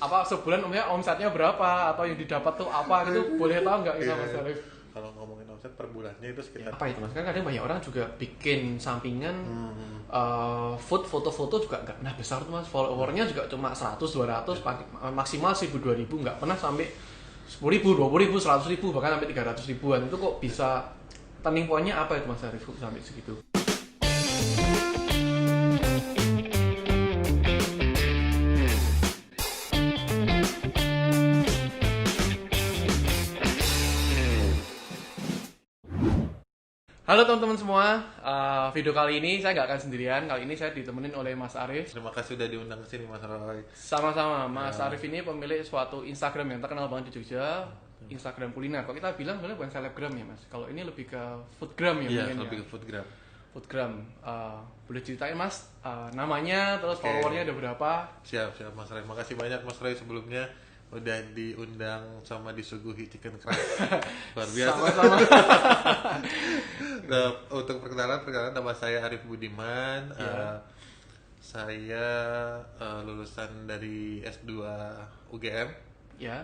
apa sebulan omsetnya berapa atau yang didapat tuh apa gitu, boleh tahu nggak kita Mas Arif? Kalau ngomongin omset per bulannya itu Ya, sekitar apa itu Mas? Kan kadang banyak orang juga bikin sampingan food foto-foto juga nggak pernah besar tuh Mas. Followernya juga cuma 100 200 maksimal 1000 2000, nggak pernah sampai 10.000 20.000 100.000 bahkan sampai 300 ribuan. Itu kok bisa, turning point-nya apa itu Mas Arif sampai segitu? Halo teman-teman semua, video kali ini saya nggak akan sendirian. Kali ini saya ditemenin oleh Mas Arif. terima kasih udah diundang ke sini Mas Roy. Sama-sama, Mas Arif ini pemilik suatu Instagram yang terkenal banget di Jogja, Instagram kuliner. Kalau kita bilang sebenarnya bukan selebgram ya Mas, kalau ini lebih ke foodgram ya Iya, mungkin lebih ya. ke foodgram. Foodgram, boleh ceritain Mas namanya, terus Oke. followernya ada berapa? Siap Mas Roy. Makasih banyak Mas Roy sebelumnya udah diundang sama disuguhi chicken crust. Luar biasa. Sama-sama. Nah, untuk perkenalan nama saya Arif Budiman. Iya. Saya lulusan dari S2 UGM, Ya,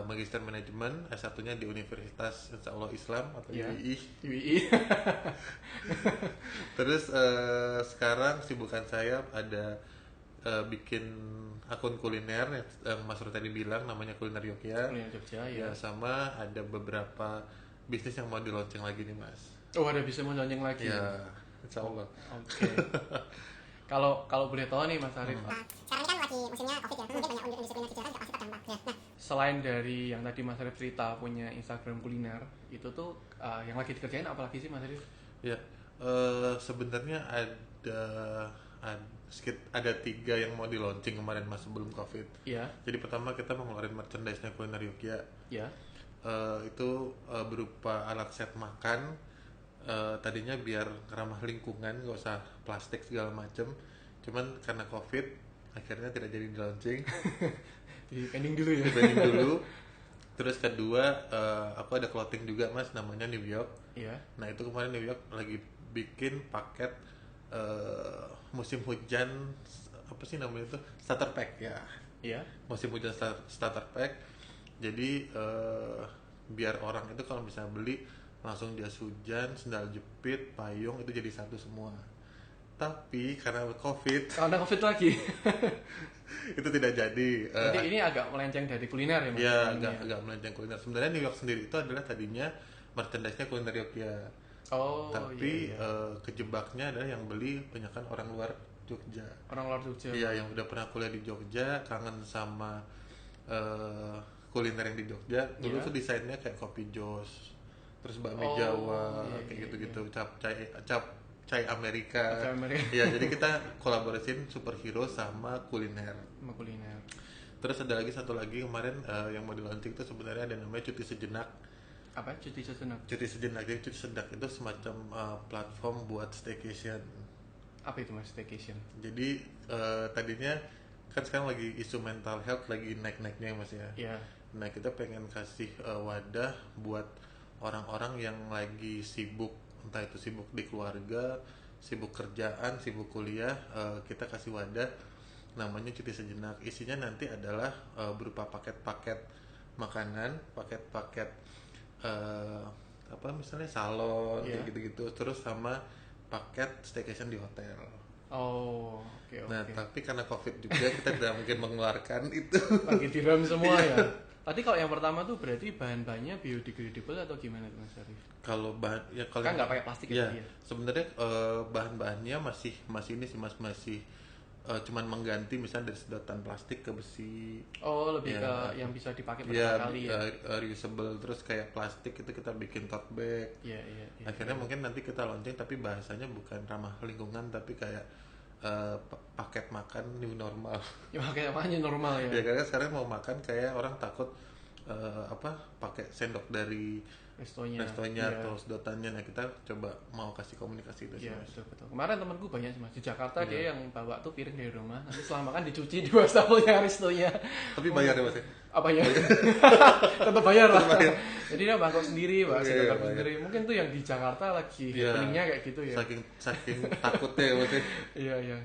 Magister Manajemen, S1-nya di Universitas Insya Allah Islam atau ya. UII. UII. Terus sekarang sibukan saya ada bikin akun kuliner yang Mas Roy tadi bilang namanya Kuliner Yogya. Kuliner Jogja Ya, ya. sama ada beberapa bisnis yang mau di launching lagi nih Mas. Oh, ada bisa mau lonceng lagi. Ya, Insya Allah. Oke. Kalau boleh tahu nih Mas Arif, Sekarang ini kan lagi musimnya Covid ya, mungkin banyak industri kuliner di Jakarta juga pasti terdampak. Nah, selain dari yang tadi Mas Arif cerita punya Instagram kuliner, itu tuh yang lagi dikerjain apa lagi sih Mas Arif? Ya, sebenarnya ada 3 yang mau di launching kemarin Mas sebelum Covid. Iya, Jadi pertama kita mau ngeluarin merchandise-nya Kuliner Yogya. ya. Itu berupa alat set makan. Tadinya biar ramah lingkungan, nggak usah plastik segala macem. Cuman karena Covid akhirnya tidak jadi di launching. Di pending dulu ya. Dibanding dulu. Terus kedua, aku ada clothing juga Mas, namanya New York. Iya. Nah itu kemarin New York lagi bikin paket musim hujan, apa sih namanya itu, starter pack ya. Iya. Musim hujan starter pack. Jadi biar orang itu kalau misalnya beli langsung jas hujan, sendal jepit, payung itu jadi satu semua. Tapi karena Covid Karena Covid lagi. itu tidak jadi. Berarti ini agak melenceng dari kuliner ya Mas? Ya, Ini agak melenceng kuliner. Sebenarnya New York sendiri itu adalah tadinya merchandise-nya Kuliner Yogya. Oh, Tapi iya, iya. kejebaknya adalah yang beli kebanyakan orang luar Jogja. Orang luar Jogja. Iya, yang udah pernah kuliah di Jogja, kangen sama kuliner yang di Jogja. Dulu Iya. tuh desainnya kayak kopi jos, terus bakmi Oh, Jawa, iya, kayak iya, gitu-gitu, capcay Amerika. Capcay Amerika. Iya, jadi kita kolaborasiin superhero sama kuliner. Sama kuliner. Terus ada satu lagi kemarin yang mau di launching itu sebenarnya ada namanya Cuti Sejenak. Apa? Cuti sejenak. Cuti Sejenak, jadi Cuti Sejenak itu semacam platform buat staycation. Apa itu Mas, staycation? Jadi tadinya kan sekarang lagi isu mental health lagi naik-naiknya ya Mas ya. Iya. Nah kita pengen kasih wadah buat orang-orang yang lagi sibuk, entah itu sibuk di keluarga, sibuk kerjaan, sibuk kuliah, kita kasih wadah namanya Cuti Sejenak. Isinya nanti adalah berupa paket-paket makanan, paket-paket apa misalnya salon, Iya. kayak gitu-gitu, terus sama paket staycation di hotel. Oh, oke. Nah, tapi karena Covid juga kita tidak mungkin mengeluarkan itu. Lagi direm semua ya. Tadi kalau yang pertama tuh berarti bahan-bahannya biodegradable atau gimana tuh Mas Arif? Kalau bahan ya kalau Kan nggak pakai plastik ya, ya? sebenarnya bahan-bahannya masih ini sih Mas, masih cuman mengganti misalnya dari sedotan plastik ke besi. Oh, lebih Ya, ke yang bisa dipakai Ya, berkali-kali ya. reusable, terus kayak plastik itu kita bikin tote bag. Iya, iya, iya. Akhirnya mungkin nanti kita launching tapi bahasanya bukan ramah lingkungan tapi kayak paket makan new normal. Ya pakai apanya normal ya. Ya karena sekarang mau makan kayak orang takut pakai sendok dari Restonya. restonya Iya. atau sedotannya. Nah kita coba mau kasih komunikasi itu sih Iya, Mas. betul betul. Kemarin temanku banyak sih Mas di Jakarta, Iya. dia yang bawa tuh piring dari rumah. Nanti setelah makan dicuci di wastafelnya restonya. Tapi bayar ya Mas ya? Apa ya? Tetap bayar lah. Tetap bayar. Jadi dia bangkok sendiri, bawa Iya, sedotan iya, bayar. sendiri. Mungkin tuh yang di Jakarta lagi Iya. happeningnya kayak gitu ya. Saking takutnya ya Mas ya. Iya, iya.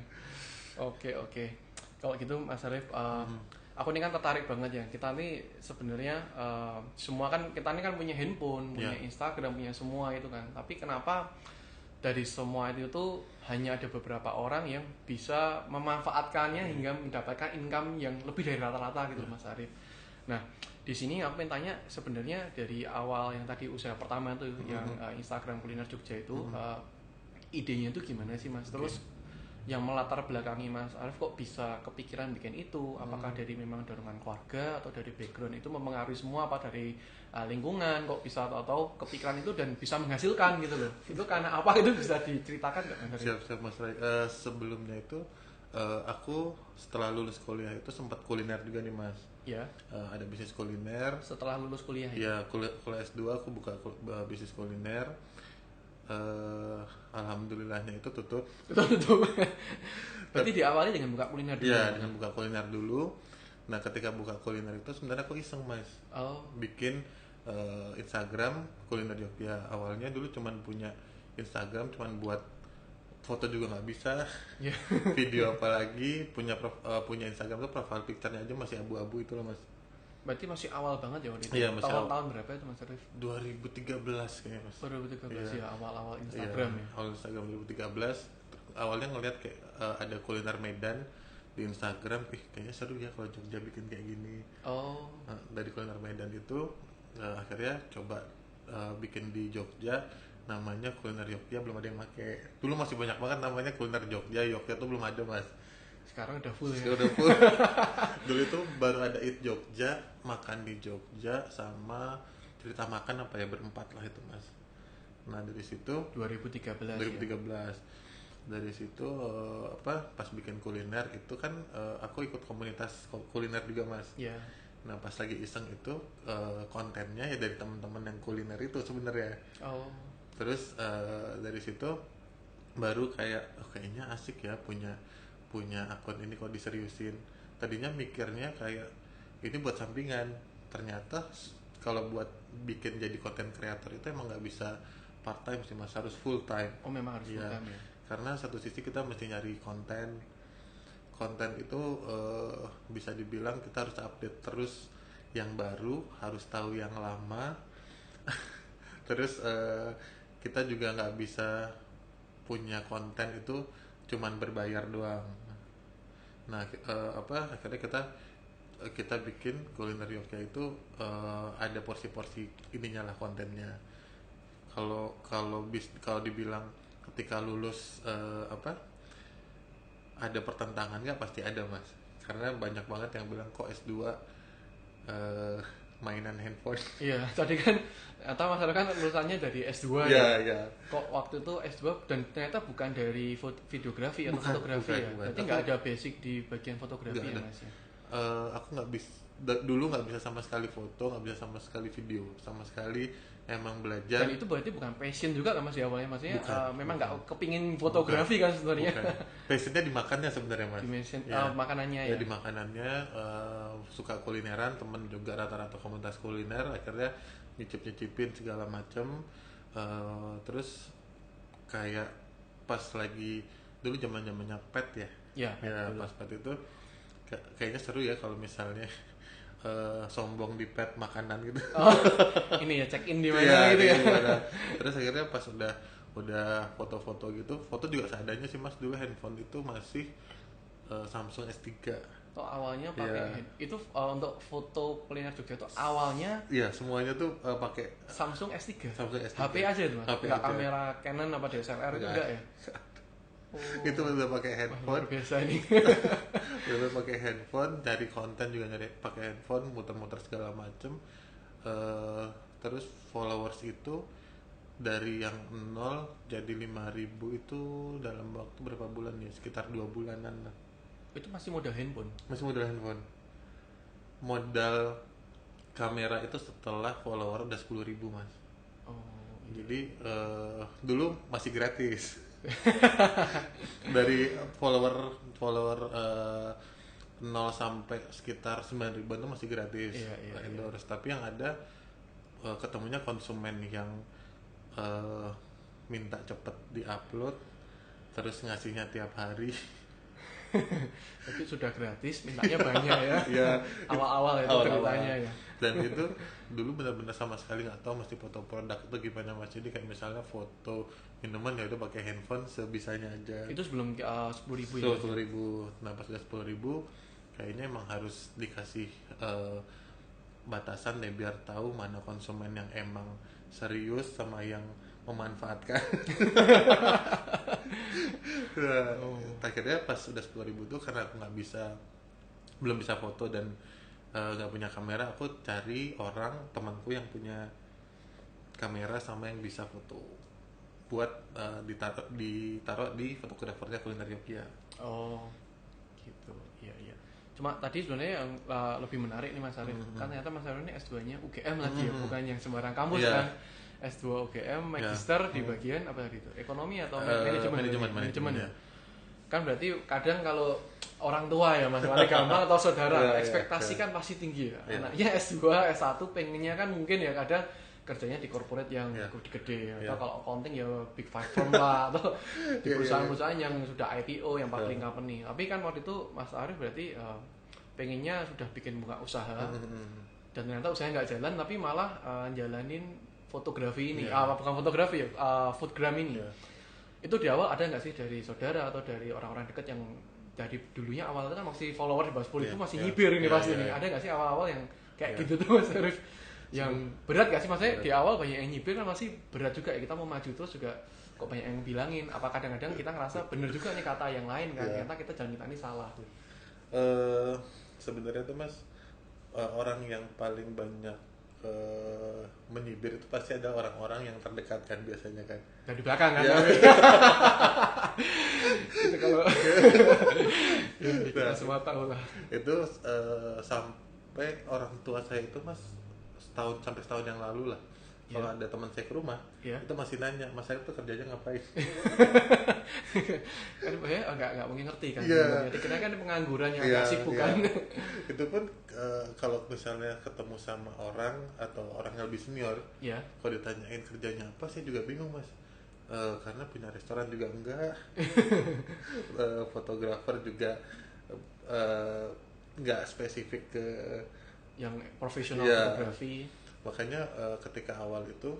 Oke, oke. Kalau gitu Mas Arif, aku ini kan tertarik banget ya. Kita nih sebenarnya semua kan kita ini kan punya handphone, punya Instagram, punya semua itu kan. Tapi kenapa dari semua itu tuh hanya ada beberapa orang yang bisa memanfaatkannya hingga mendapatkan income yang lebih dari rata-rata gitu Mas Arif. Nah, di sini aku pengen tanya sebenarnya dari awal yang tadi usaha pertama tuh yang Instagram kuliner Jogja itu idenya itu gimana sih Mas? Terus yang melatar belakangi Mas Arif kok bisa kepikiran bikin itu? Apakah dari memang dorongan keluarga atau dari background itu mempengaruhi semua, apa dari lingkungan kok bisa atau kepikiran itu dan bisa menghasilkan gitu loh? Itu karena apa, itu bisa diceritakan nggak Mas Arif? Siap Mas Ray. Sebelumnya itu aku setelah lulus kuliah itu sempat kuliner juga nih Mas. Ya. Ada bisnis kuliner. Setelah lulus kuliah ya? Ya kuliah S2 aku buka bisnis kuliner. Alhamdulillahnya itu tutup. Berarti diawali dengan buka kuliner dulu. Iya, dengan buka kuliner dulu. Nah, ketika buka kuliner itu sebenarnya aku iseng Mas. Bikin Instagram kuliner Jogja. Awalnya dulu cuman punya Instagram cuman buat foto juga nggak bisa. Video apalagi punya Instagram tuh profile picture-nya aja masih abu-abu itu loh Mas. Berarti masih awal banget ya waktu itu? Iya, tahun berapa itu Mas Arif? 2013 kayaknya Mas. 2013 ya, awal-awal Instagram ya? Awal Instagram 2013. Awalnya ngeliat kayak ada kuliner Medan di Instagram, kayaknya seru ya kalau Jogja bikin kayak gini. Nah, dari kuliner Medan itu akhirnya coba bikin di Jogja, namanya kuliner Jogja, belum ada yang pakai. Dulu masih banyak banget namanya kuliner Jogja tuh belum ada Mas. Sekarang udah full ya? Sekarang udah full. Dulu itu baru ada Eat Jogja, makan di Jogja, sama cerita makan apa ya, berempat lah itu Mas. Nah dari situ 2013 ya? Dari situ pas bikin kuliner itu kan aku ikut komunitas kuliner juga Mas. Iya. Nah pas lagi iseng itu kontennya ya dari teman-teman yang kuliner itu sebenarnya. Terus dari situ baru kayaknya asik ya punya akun ini kok diseriusin. Tadinya mikirnya kayak ini buat sampingan, ternyata kalau buat bikin jadi content creator itu emang nggak bisa part time sih Mas, harus full time. Memang harus full time ya? Karena satu sisi kita mesti nyari konten itu bisa dibilang kita harus update terus yang baru, harus tahu yang lama. Terus kita juga nggak bisa punya konten itu cuman berbayar doang. Nah akhirnya kita bikin kuliner Jogja itu ada porsi-porsi ininya lah kontennya. Kalau dibilang ketika lulus ada pertentangan nggak, pasti ada Mas, karena banyak banget yang bilang kok S2 mainan handphone. Iya, tadi kan atau Mas Arif kan lulusannya dari S2 ya. Kok waktu itu S2 dan ternyata bukan dari videografi atau fotografi ya? Berarti nggak ada basic di bagian fotografi ya Mas ya? Aku nggak bisa dulu, nggak bisa sama sekali foto, nggak bisa sama sekali video, sama sekali emang belajar. Dan itu berarti bukan passion juga kan Mas ya awalnya, maksudnya memang nggak kepingin fotografi kan sebenarnya. Passionnya di makannya sebenarnya Mas. Makanannya ya. Di makanannya, suka kulineran, temen juga rata-rata komunitas kuliner, akhirnya nyicipin segala macam. Terus kayak pas lagi dulu zamannya pet ya. Pas pet itu kayaknya seru ya kalau misalnya sombong di pet makanan gitu. Ini ya check in di mana gitu ya. Terus akhirnya pas udah foto-foto gitu, foto juga seadanya sih Mas. Dulu handphone itu masih Samsung S3. Awalnya pakai itu untuk foto kuliner Jogja itu awalnya semuanya tuh pakai Samsung S3. Samsung S3. HP aja tuh Mas. Nggak kamera Canon apa DSLR itu enggak ya? Itu udah pakai handphone. Biasa ini. Udah pakai handphone, cari konten juga pakai handphone, muter-muter segala macem. Terus followers itu dari yang 0 jadi 5.000 itu dalam waktu berapa bulan ya? Sekitar 2 bulanan lah. Itu masih modal handphone? Masih modal handphone. Modal kamera itu setelah follower udah 10.000 Mas. Jadi dulu masih gratis. Dari follower 0 sampai sekitar 9.000 itu masih gratis. Endorse. Tapi yang ada ketemunya konsumen yang minta cepet diupload, terus ngasihnya tiap hari. Jadi sudah gratis, mintanya banyak ya. Ya, Awal-awal itu awal-awal. ceritanya ya. Dan itu dulu benar-benar sama sekali nggak tahu mesti foto produk itu gimana mas. Jadi kayak misalnya foto minuman ya udah pakai handphone sebisanya aja. Itu sebelum 10.000 ya. 10.000, nah pas udah 10.000 kayaknya emang harus dikasih batasan deh biar tahu mana konsumen yang emang serius sama yang memanfaatkan. Nah, akhirnya pas udah 10.000 tuh karena aku belum bisa foto dan nggak punya kamera, aku cari orang temanku yang punya kamera sama yang bisa foto buat ditaruh di fotografernya Kuliner Yogya. Oh, gitu. Iya, iya. Cuma tadi sebenarnya yang lebih menarik nih Mas Arif. Kan ternyata Mas Arif ini S2-nya UGM lagi ya, bukan yang sembarang kampus Iya. kan. S2 UGM, magister di bagian apa tadi itu? Ekonomi atau manajemen. Ya. Kan berarti kadang kalau orang tua ya Mas, paling gampang atau saudara, Iya, ekspektasi iya. kan pasti tinggi ya. Iya. Anaknya S2, S1 pengennya kan mungkin ya kadang kerjanya di corporate yang Iya. gede Iya. atau kalau accounting ya big five firm lah atau di Iya, perusahaan-perusahaan yang sudah IPO yang public company. Tapi kan waktu itu Mas Arif berarti pengennya sudah bikin buka usaha dan ternyata usahanya nggak jalan tapi malah jalanin fotografi ini. Iya. Bukan fotografi ya, foodgram ini. Iya. Itu di awal ada nggak sih dari saudara atau dari orang-orang dekat yang dari dulunya awal itu kan masih follower di bawah 10 itu Iya, masih iya. nyibir ini Iya, pasti iya, nih. iya. Ada nggak sih awal-awal yang kayak Iya. gitu tuh Mas Arif? Yang berat gak sih maksudnya Berat. di awal banyak yang nyibir kan masih berat juga ya, kita mau maju terus juga kok banyak yang bilangin, apa kadang-kadang kita ngerasa bener juga nih kata yang lain kan, Iya. ternyata kita jangan kita ini salah. Sebenarnya tuh mas, orang yang paling banyak menyibir itu pasti ada orang-orang yang terdekat kan biasanya kan. Dari belakang kan. Iya. Itu kalau ya, kita semua tahu lah. Itu sampai orang tua saya itu mas setahun yang lalu lah. Kalau ada teman saya ke rumah, Iya. itu masih nanya, mas saya tuh kerjanya ngapain? Kan ya nggak mungkin ngerti kan. Iya. Jadi kita kan pengangguran yang Iya, nggak sibuk kan. iya. Itu pun kalau misalnya ketemu sama orang atau orang yang lebih senior, Iya. kalau ditanyain kerjanya apa, saya juga bingung mas. Karena punya restoran juga enggak, fotografer juga enggak spesifik ke Yang profesional Iya. fotografi. makanya ketika awal itu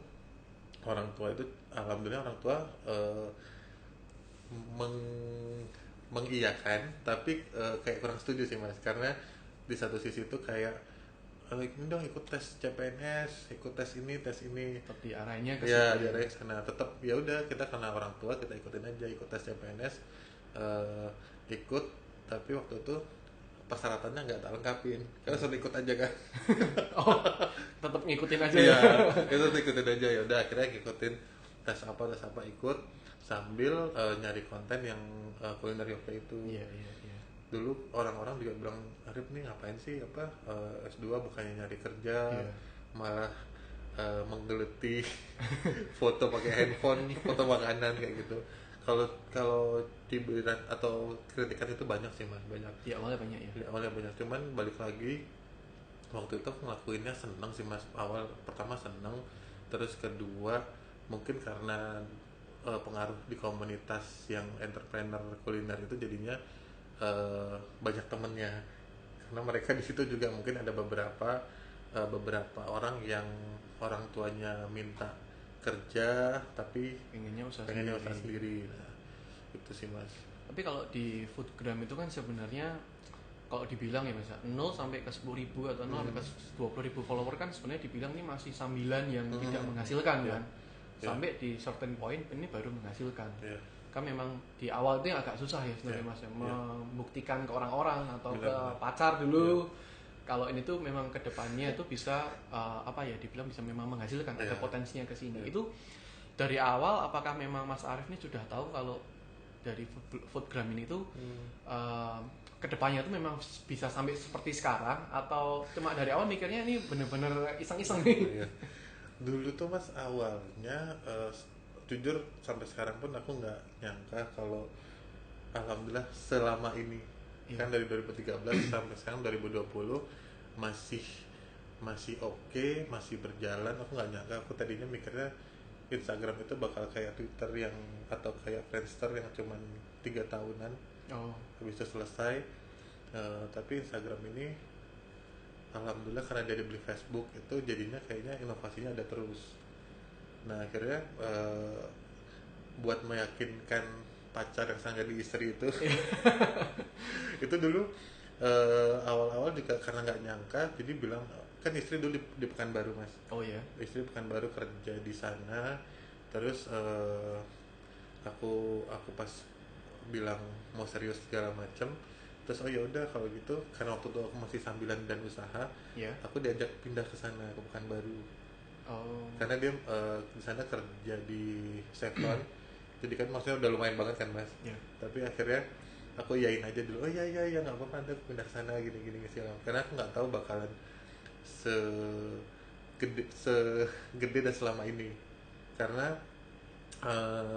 orang tua itu alhamdulillah orang tua mengiyakan tapi kayak kurang setuju sih mas, karena di satu sisi itu kayak ini dong ikut tes CPNS, ikut tes ini Tetap diarahnya ke ya situ. diarahin ke sana. Tetap ya udah kita karena orang tua kita ikutin aja, ikut tes CPNS, ikut, tapi waktu itu persyaratannya nggak tak lengkapin karena suruh ikut aja kan. Oh, tetap ngikutin aja Iya, ya. kita tuh ikutin aja ya udah akhirnya ngikutin tes apa ikut sambil nyari konten yang Kuliner Yogya itu. Iya, iya, iya. Dulu orang-orang juga bilang Arif nih ngapain sih S2 bukannya nyari kerja, Iya. malah menggeluti foto pakai handphone, foto makanan kayak gitu. Kalau dibilang atau kritikan itu banyak sih mas, banyak. Di awalnya banyak ya. Di awalnya banyak, cuman balik lagi waktu itu aku ngelakuinnya seneng sih mas. Awal pertama seneng, terus kedua mungkin karena pengaruh di komunitas yang entrepreneur kuliner itu jadinya banyak temennya, karena mereka di situ juga mungkin ada beberapa orang yang orang tuanya minta kerja tapi Pengennya usaha sendiri. Nah, itu sih mas. Tapi kalau di foodgram itu kan sebenarnya kalau dibilang ya misalnya 0 sampai ke 10.000 atau 0 sampai ke 20.000 follower kan sebenarnya dibilang ini masih sambilan yang tidak menghasilkan Iya. kan. Sampai di certain point ini baru menghasilkan. Iya. Kan memang di awal itu yang agak susah ya sebenarnya Iya. Mas ya, Iya. membuktikan ke orang-orang atau ke Benar-benar. pacar dulu. Kalau ini tuh memang kedepannya itu bisa dibilang bisa memang menghasilkan, ada Iya. potensinya ke sini. Iya. Itu dari awal apakah memang Mas Arif ini sudah tahu kalau dari foodgram ini tuh kedepannya tuh memang bisa sampai seperti sekarang atau cuma dari awal mikirnya ini bener-bener iseng-iseng nih? Iya. Dulu tuh mas awalnya jujur sampai sekarang pun aku nggak nyangka kalau alhamdulillah selama ini kan dari 2013 sampai sekarang 2020 masih oke, masih berjalan. Aku nggak nyangka, aku tadinya mikirnya Instagram itu bakal kayak Twitter yang atau kayak Friendster yang cuman 3 tahunan Habis itu selesai, tapi Instagram ini alhamdulillah karena dia dibeli Facebook itu jadinya kayaknya inovasinya ada terus. Nah akhirnya buat meyakinkan pacar yang sangat di istri itu itu dulu awal-awal juga karena nggak nyangka, jadi bilang kan istri dulu di Pekanbaru mas. Oh iya. Istri Pekanbaru kerja di sana, terus aku pas bilang mau serius segala macam, terus oh ya udah kalau gitu karena waktu itu aku masih sambilan dan usaha, aku diajak pindah ke sana ke Pekanbaru. Karena dia di sana kerja di Chevron jadi kan maksudnya udah lumayan banget kan mas. Tapi akhirnya aku iyain aja dulu, oh iya nggak apa-apa, nanti aku pindah ke sana gini segala, karena aku nggak tahu bakalan segede dan selama ini, karena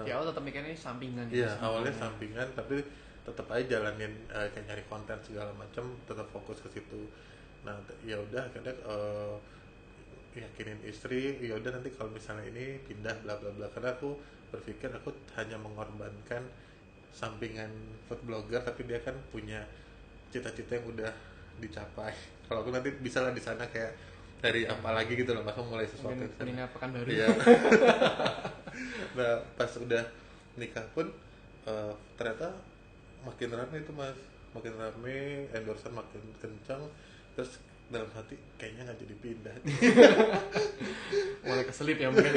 di awal tetap mikirnya sampingan. Iya, awalnya sampingan, tapi tetap aja jalanin kayak nyari konten segala macam, tetap fokus ke situ. Nah, ya udah akhirnya yakinin istri, ya udah nanti kalau misalnya ini pindah bla bla bla, karena aku berpikir aku hanya mengorbankan sampingan food blogger, tapi dia kan punya cita-cita yang udah dicapai. Kalau aku nanti bisa lah di sana kayak dari apa lagi gitu loh, maka mulai sesuatu di sana. Kuliner Pekanbaru. Iya. Nah pas udah nikah pun ternyata makin rame itu mas, makin rame, endorsean makin kencang, terus dalam hati kayaknya nggak jadi pindah. Mulai keselip ya mungkin.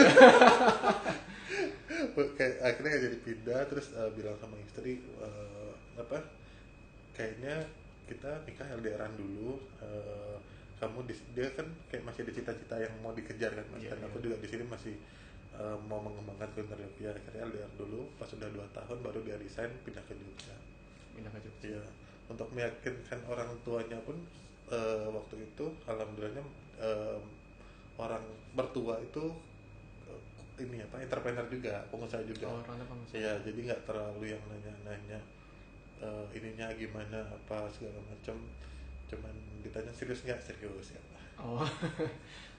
Kayak akhirnya nggak jadi pindah, terus bilang sama istri kayaknya kita nikah LDRan dulu. Kamu dia kan kayak masih ada cita-cita yang mau dikejar kan mas, dan aku juga di sini masih mau mengembangkan kuliner Jogja. Akhirnya LDR dulu, pas sudah 2 tahun baru dia resign pindah ke Jogja. Iya, untuk meyakinkan orang tuanya pun waktu itu alhamdulillahnya orang mertua itu ini entrepreneur juga, pengusaha juga. Iya, jadi nggak terlalu yang nanya-nanya ininya gimana apa segala macam, cuman ditanya serius nggak, serius ya.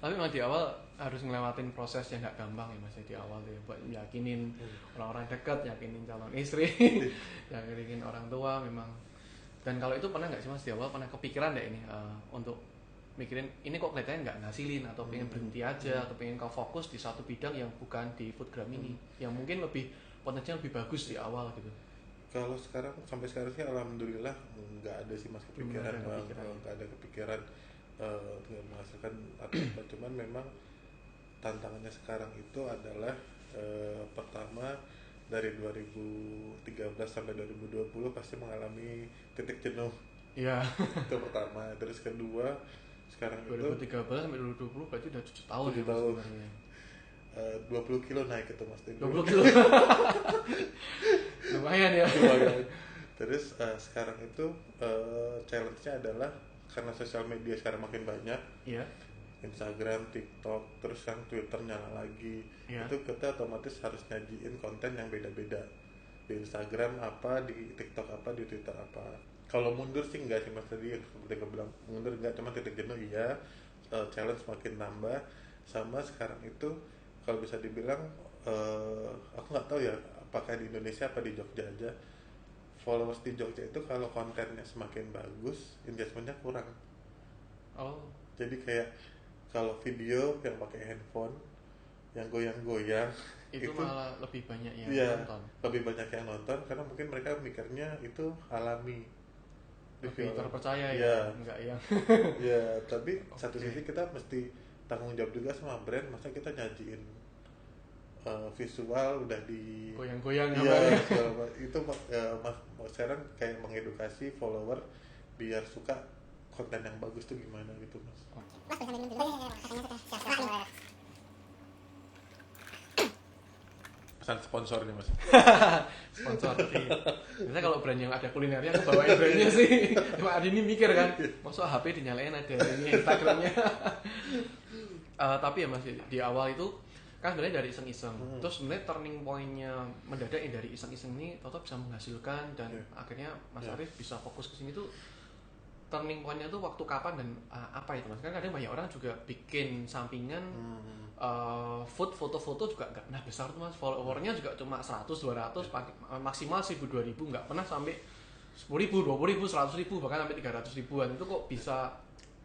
Tapi memang di awal harus ngelewatin proses yang nggak gampang ya mas, di awal ya, buat yakinin orang-orang dekat, yakinin calon istri, yakinin orang tua memang. Dan kalau itu pernah nggak sih mas di awal pernah kepikiran nggak ini untuk mikirin ini kok kelihatannya nggak ngasilin, atau pengen berhenti aja, atau pengen kau fokus di satu bidang yang bukan di foodgram ini, yang mungkin lebih potensial lebih bagus di awal gitu? Kalau sampai sekarang sih alhamdulillah nggak ada sih mas kepikiran, nggak ada kepikiran menghasilkan apa, cuman memang tantangannya sekarang itu adalah pertama dari 2013 sampai 2020 pasti mengalami titik jenuh. Iya. Itu pertama. Terus kedua sekarang 2013 sampai 2020 berarti udah 7 tahun. 7 tahun. 20 kilo naik itu mas. 20 kilo. Lumayan ya. Lumayan. Terus sekarang itu challenge-nya adalah karena sosial media sekarang makin banyak. Iya. Instagram, TikTok, terus kan Twitter nyala lagi. Itu kita otomatis harus nyajiin konten yang beda-beda. Di Instagram apa, di TikTok apa, di Twitter apa. Kalau mundur sih enggak sih mas, tadi seperti aku bilang mundur enggak, cuma titik jenuh iya. Challenge makin nambah. Sama sekarang itu kalau bisa dibilang aku nggak tahu ya apakah di Indonesia apa di Jogja aja, followers di Jogja itu kalau kontennya semakin bagus engagementnya kurang. Jadi kayak kalau video yang pakai handphone yang goyang-goyang itu malah lebih banyak yang nonton. Lebih banyak yang nonton karena mungkin mereka mikirnya itu alami, lebih terpercaya ya, enggak yang ya. Tapi satu sisi kita mesti tanggung jawab juga sama brand, masa kita nyajiin visual udah di goyang-goyang itu sekarang kayak mengedukasi follower biar suka konten yang bagus tuh gimana gitu mas. Pesan sponsor nih mas. Sponsor sih. Biasanya kalau brand yang ada kulinernya aku bawain brandnya sih. Cuma Adi ini mikir kan, masuk HP dinyalain ada ini Instagramnya. Tapi ya mas di awal itu kan sebenarnya dari iseng-iseng. Terus sebenarnya turning point-nya mendadak dari iseng-iseng ini tetap bisa menghasilkan dan akhirnya Mas Arif bisa fokus ke sini tuh. Turning point-nya tuh waktu kapan dan apa itu mas? Kan kadang banyak orang juga bikin sampingan food foto-foto juga nggak pernah besar tuh mas, followernya juga cuma 100-200 maksimal 1000-2000, nggak pernah sampai 10.000, 20.000, 100.000, bahkan sampai 300 ribuan. Itu kok bisa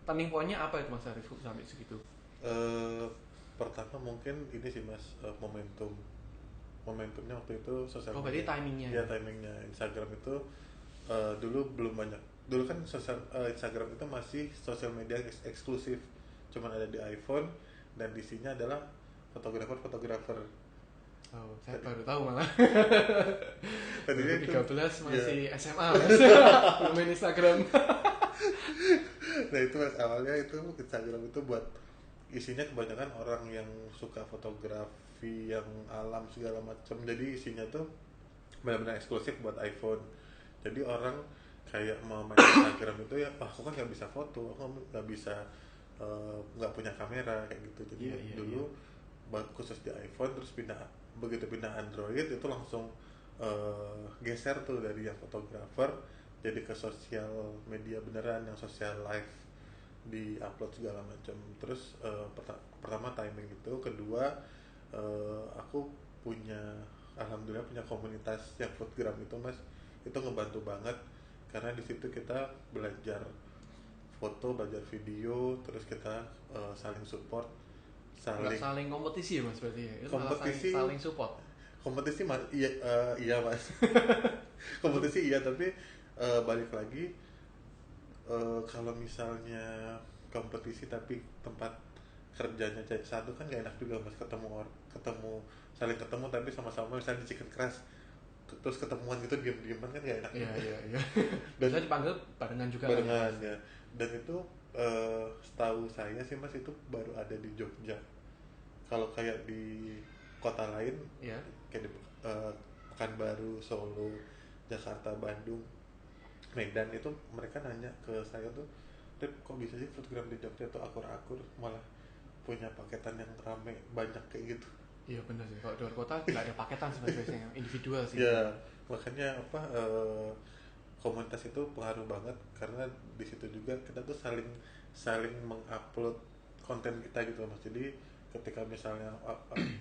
turning point-nya apa itu Mas Arif sampai segitu? Eh, Pertama mungkin ini sih mas, momentumnya waktu itu sosial Oh, berarti media. timingnya. Ya timingnya Instagram itu dulu belum banyak. Dulu kan Instagram itu masih sosial media eksklusif, cuman ada di iPhone dan isinya adalah fotografer. Oh, saya baru tahu malah. Tadinya itu 2013 masih ya. SMA Mas. Belum main Instagram. Nah itu mas, awalnya itu Instagram itu buat isinya kebanyakan orang yang suka fotografi yang alam segala macam, jadi isinya tuh benar-benar eksklusif buat iPhone. Jadi orang kayak mau main Instagram itu ya, aku kan nggak bisa foto, aku nggak bisa nggak punya kamera kayak gitu. Jadi dulu buat khusus di iPhone, terus begitu pindah Android itu langsung geser tuh dari yang fotografer jadi ke sosial media beneran, yang sosial live di upload segala macam. Terus pertama timing itu, kedua aku alhamdulillah punya komunitas yang foodgram itu mas, itu ngebantu banget karena di situ kita belajar foto, belajar video, terus kita saling support, Nggak saling kompetisi ya Mas berarti ya? Itu malah kompetisi saling support. kompetisi mas, iya, iya mas. Kompetisi iya, tapi balik lagi, kalau misalnya kompetisi tapi tempat kerjanya jadi satu kan gak enak juga mas, saling ketemu tapi sama-sama misalnya di chicken crash terus ketemuan gitu diem-dieman kan gak enak Iya, juga. iya. Dan Bisa dipanggil barengan juga kan ya, barengan Mas? ya, dan itu setahu saya sih mas itu baru ada di Jogja. Kalau kayak di kota lain Iya. kayak di Pekanbaru, Solo, Jakarta, Bandung, Medan, itu mereka nanya ke saya tuh, Rip, kok bisa sih fotogram di Jogja tuh akur-akur, malah punya paketan yang rame banyak kayak gitu. Iya benar sih. Kalau di luar kota nggak ada paketan sebenarnya, individual sih. Ya makanya komunitas itu pengaruh banget karena di situ juga kita tuh saling saling mengupload konten kita gitu mas. Jadi ketika misalnya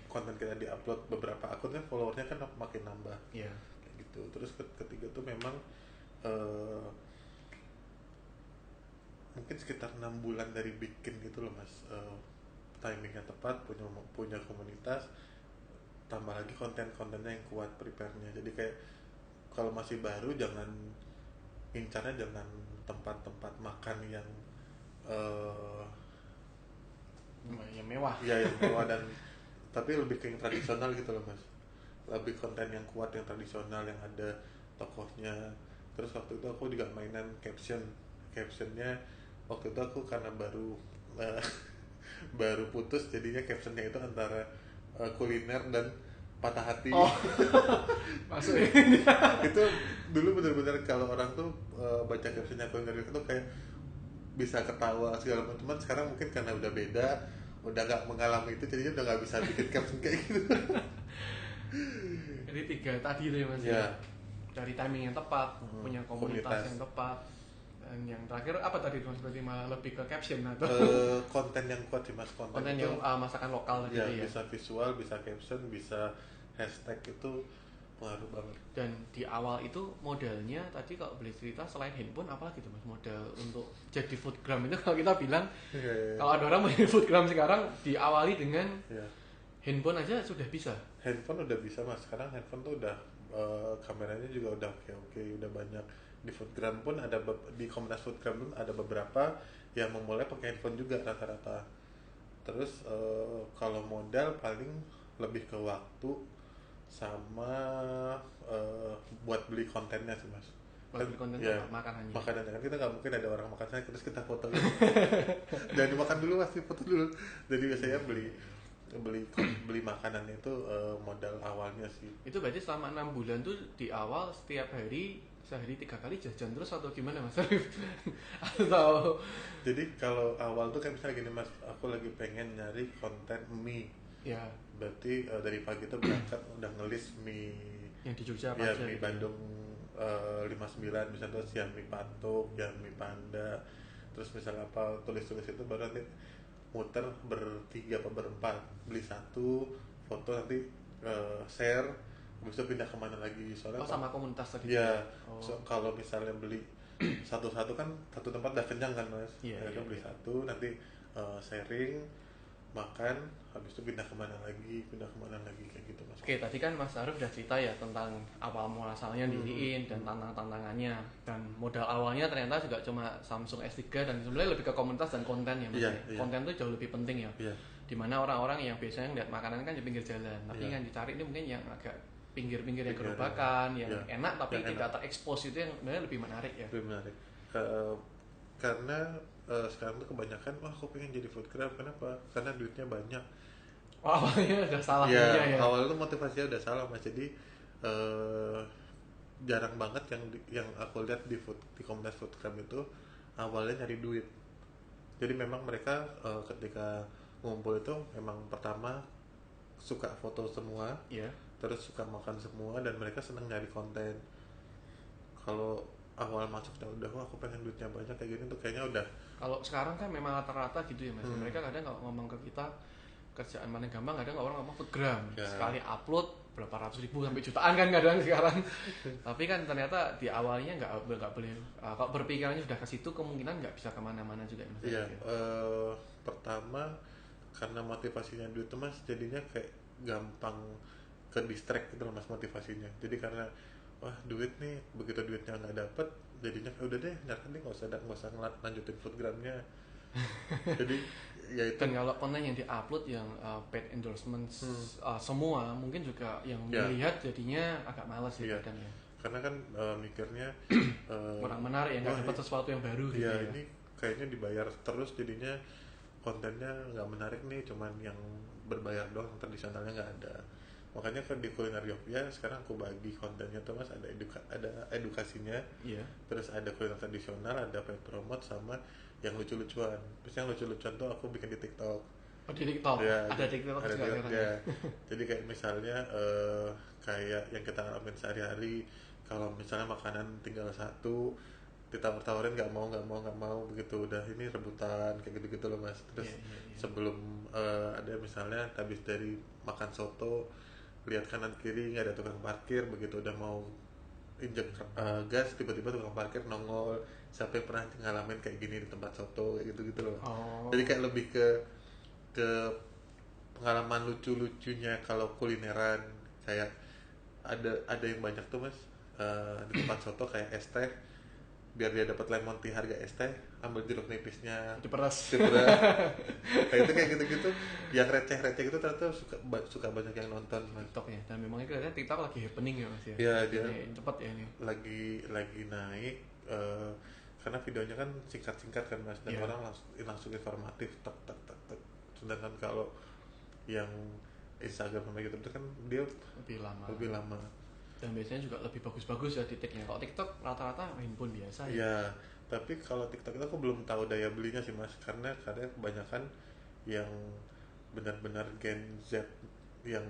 konten kita diupload beberapa akun kan followernya kan makin nambah Iya. kayak gitu. Terus ketiga tuh memang eh, mungkin sekitar 6 bulan dari bikin gitu loh mas, timingnya tepat, punya komunitas, tambah lagi konten-kontennya yang kuat, prepare-nya. Jadi kayak kalau masih baru jangan incarnya jangan tempat-tempat makan yang eh Ya mewah. ya yang mewah dan tapi lebih ke yang tradisional gitu loh mas, lebih konten yang kuat, yang tradisional, yang ada tokohnya. Terus waktu itu aku juga mainan captionnya. Waktu itu aku karena eh, baru putus, jadinya captionnya itu antara kuliner dan patah hati. Oh, masuk ya. Itu dulu bener-bener kalau orang tuh baca captionnya kuliner itu kayak bisa ketawa segala macam. Cuman sekarang mungkin karena udah beda, udah gak mengalami itu, jadinya udah gak bisa bikin caption kayak gitu. Jadi 3 tadi tuh ya Mas. Ya. Dari timing yang tepat, punya komunitas Komunitas. yang tepat. Dan yang terakhir apa tadi Mas? Berarti malah lebih ke caption atau Konten yang kuat sih mas, konten itu yang masakan lokal tadi ya, ya. bisa visual, bisa caption, bisa hashtag, itu pengaruh banget. Dan di awal itu modalnya tadi kalau boleh cerita selain handphone apa lagi tuh Mas modal untuk jadi foodgram itu kalau kita bilang kalau ada orang main foodgram sekarang diawali dengan Ya. handphone aja sudah bisa. Handphone udah bisa mas, sekarang handphone tuh udah kameranya juga udah oke, udah banyak. Di Foodgram pun ada di komunitas Foodgram pun ada beberapa yang memulai pakai handphone juga rata-rata. Terus kalau modal paling lebih ke waktu sama buat beli kontennya sih mas. Buat beli konten ya, sama makanannya. Makanannya kan kita nggak mungkin ada orang makan saya terus kita foto gitu. Jangan dimakan dulu mas, foto dulu. Jadi biasanya beli makanannya itu modal awalnya sih. Itu berarti selama 6 bulan tuh di awal setiap hari sehari 3 kali jajan terus atau gimana Mas Arif? Atau Jadi kalau awal tuh kayak misalnya gini mas, aku lagi pengen nyari konten mie, ya berarti dari pagi tuh berangkat udah ngelis mie, yang di Jogja apa ya aja mie gitu. Bandung 59 misalnya, terus yang mie Patok, yang mie Panda, terus misalnya apa, tulis-tulis itu baru nanti muter bertiga apa berempat, beli satu, foto nanti share, habis itu pindah kemana lagi soalnya sama komunitas tadi. ya Oh. kalau misalnya beli satu-satu kan satu tempat udah kenyang kan mas, Iya, kita iya, beli iya. satu nanti sharing makan habis itu pindah kemana lagi kayak gitu mas. Oke, tadi kan Mas Arif udah cerita ya tentang awal muasalnya diriin dan tantangannya, dan modal awalnya ternyata juga cuma Samsung S3 dan sebenarnya lebih ke komunitas dan konten ya Mas. Iya, Ya. iya. Konten tuh jauh lebih penting ya. Iya. Dimana orang-orang yang biasanya ngeliat makanan kan di pinggir jalan, tapi Iya. yang dicari ini mungkin yang agak pinggir-pinggir yang Pinggir, gerobakan, yang iya. enak tapi Yang tidak enak. terekspos, itu yang sebenarnya lebih menarik ya. Lebih menarik. Karena sekarang tuh kebanyakan wah aku pengen jadi foodgrapher, kenapa? Karena duitnya banyak. Oh, awalnya udah salah Ya, ya. awalnya tuh motivasinya udah salah mas. Jadi jarang banget yang aku lihat di komunitas foodgrapher itu awalnya nyari duit. Jadi memang mereka ketika ngumpul itu memang pertama suka foto semua, Iya. terus suka makan semua dan mereka seneng nyari konten. Kalau awal masuknya udah wah aku pengen duitnya banyak kayak gini tuh kayaknya udah. Kalau sekarang kan memang rata-rata gitu ya Mas. Mereka kadang kalau ngomong ke kita kerjaan paling gampang, kadang orang ngomong foodgram, Ya. sekali upload berapa ratus ribu sampai jutaan kan kadang sekarang. Tapi kan ternyata di awalnya nggak boleh, kalau berpikirannya sudah ke situ kemungkinan nggak bisa kemana-mana juga ya Mas. Iya, Ya. pertama karena motivasinya duit tuh mas jadinya kayak gampang ke distract gitu loh mas motivasinya. Jadi karena wah duit nih, begitu duitnya nggak dapet jadinya udah deh nyerah nih nggak usah lanjutin foodgramnya. Jadi ya itu. Dan kalau konten yang diupload yang paid endorsements semua mungkin juga yang Ya. melihat jadinya agak malas ya Iya. kadang ya. Karena kan mikirnya Kurang menarik ya, nggak wah, dapat sesuatu yang baru gitu iya, ya. ini kayaknya dibayar terus jadinya kontennya nggak menarik nih, cuman yang berbayar doang, tradisionalnya nggak ada. Makanya kan di Kuliner Yogyakarta sekarang aku bagi kontennya tuh mas, ada edukasinya, Iya. terus ada kuliner tradisional, ada paid promote, sama yang lucu-lucuan. Terus yang lucu-lucuan tuh aku bikin di TikTok. Oh, di TikTok. Ya, Ada TikTok ada juga TikTok, sekarang. ya. Jadi kayak misalnya kayak yang kita alamin sehari-hari, kalau misalnya makanan tinggal satu ditawar-tawarin nggak mau begitu udah ini rebutan kayak gitu-gitu loh mas. Terus Iya, iya, iya. sebelum ada misalnya habis dari makan soto lihat kanan kiri nggak ada tukang parkir, begitu udah mau injek gas tiba-tiba tukang parkir nongol, siapa yang pernah ngalamin kayak gini di tempat soto kayak gitu-gitu loh. Oh. Jadi kayak lebih ke pengalaman lucu-lucunya kalau kulineran, kayak ada yang banyak tuh mas di tempat soto kayak es teh, biar dia dapat lemon tea harga es teh ambil jeruk nipisnya Diperas. kayak gitu-gitu yang receh-receh itu ternyata suka banyak yang nonton mas. TikTok ya. Dan memang kelihatannya TikTok lagi happening ya mas ya. Iya, dia Jadi cepet ya ini. lagi naik karena videonya kan singkat-singkat kan mas, dan Iya. orang langsung informatif tek. Sedangkan kalau yang Instagram sama YouTube itu kan dia Lebih lama. lama. Dan biasanya juga lebih bagus-bagus ya titiknya. Kalau TikTok rata-rata handphone biasa ya. Iya, tapi kalau TikTok itu aku belum tahu daya belinya sih mas, karena kebanyakan yang benar-benar Gen Z yang